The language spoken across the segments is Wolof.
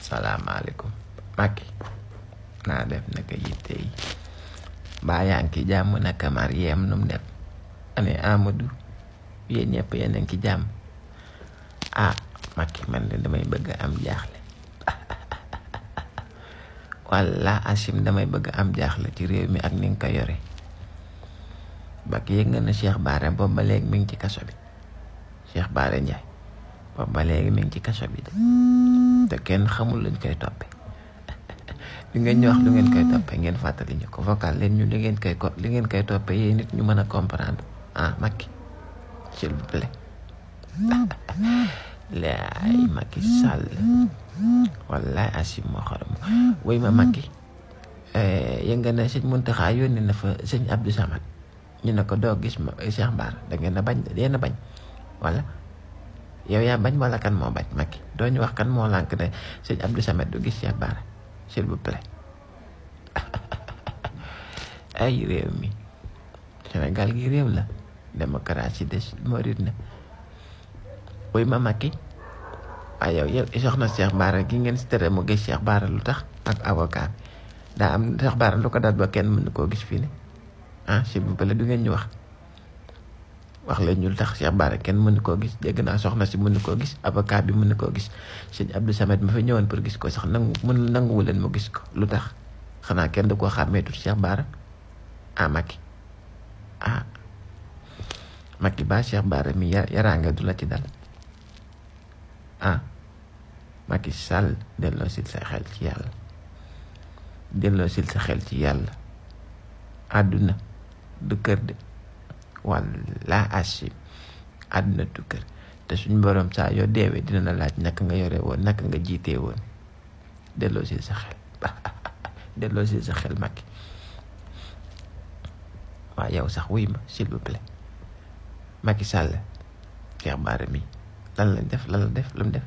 salaamaaleykum Macky naa def naka yitte yi mbaa yaa ngi ci jàmm naka Mariem num def ane Amadou yéen ñëpp yéen a ngi ci jàmm Macky man de damay bëgg am jaaxle walla Asim damay bëgg am jaaxle ci réew mi ak ni nga ko yore bak yëg nga na Cheikh Bara boobu ba léegi mi ngi ci kaso bi Cheikh Bara Ndiaye boobu ba léegi mi ngi ci kaso bi de te kenn xamul luñ koy toppe li ngeen ñu wax lu ngeen koy toppe ngeen fàttali ñu ko vocal leen ñu li ngeen koy toppe yéen nit ñu mën a comprendre Macky s'il vous plaît laay Macky Sall wallaay Asim moo xorom woy ma Macky yëg nga ne sëñ Muntaxa yónni na fa sëñ Abdou Samad ñu ne ko doo gis Cheikh Bara da ngeen a bañ yéen a bañ wala yow yaa bañ wala kan moo bañ Macky doo ñu wax kan moo lànk ne sëñ Abdou Samad du gis Cheikh Bara s'il vous plaît ay réew mi Sénégal gi réew la démocratie des morit na woy ma Macky waaye yow soxna Cheikh Bara gi ngeen si tere mu gis Cheikh Bara lu tax ak avocat bi daa am Cheikh Bara lu ko daal ba kenn mën koo gis fii ne s'il vous plaît du ngeen ñu wax leen ñu tax Cheikh Bara kenn mën koo gis dégg naa soxna si mën koo gis avocat bi mën koo gis sëñ Abdou Samad ma fa ñëwoon pour gis ko sax nanguwu leen mu gis ko lu tax xanaa kenn du koo xàmmee tuuti Cheikh Bara Macky Macky ba Cheikh Bara mi yaraanga du la ci dal Macky Sall delloo sil sa xel ci yàlla delloo sil sa xel ci yàlla àdduna du kër de walla Asim àdduna du kër te suñ borom saa yoo deewee dina la laaj naka nga yore woon naka nga jiitee woon delloo sil sa xel delloo sil sa xel Macky waaw yow sax wuy ma s'il vous plaît Macky Sall Cheikh Bara mi lan la def lu mu def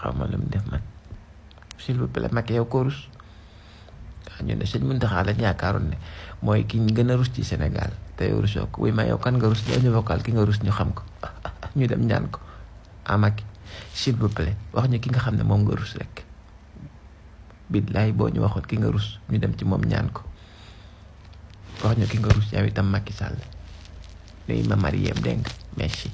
xaw ma lu mu def man s'il vous plaît Macky yow ko rus ñu ne sëñ Muntaxa lañ yaakaaroon ne mooy ki ñu gën a rus ci Sénégal te yow rusoo ko wuy ma yow kan nga rus doo ñu vocal ki nga rus ñu xam ko ñu dem ñaan ko Macky s'il vous plaît wax ñu ki nga xam ne moom nga rus rek billaay boo ñu waxoon ki nga rus ñu dem ci moom ñaan ko wax ñu ki nga rus yow itam Macky Sall nuyu ma Mariem dégg nga merci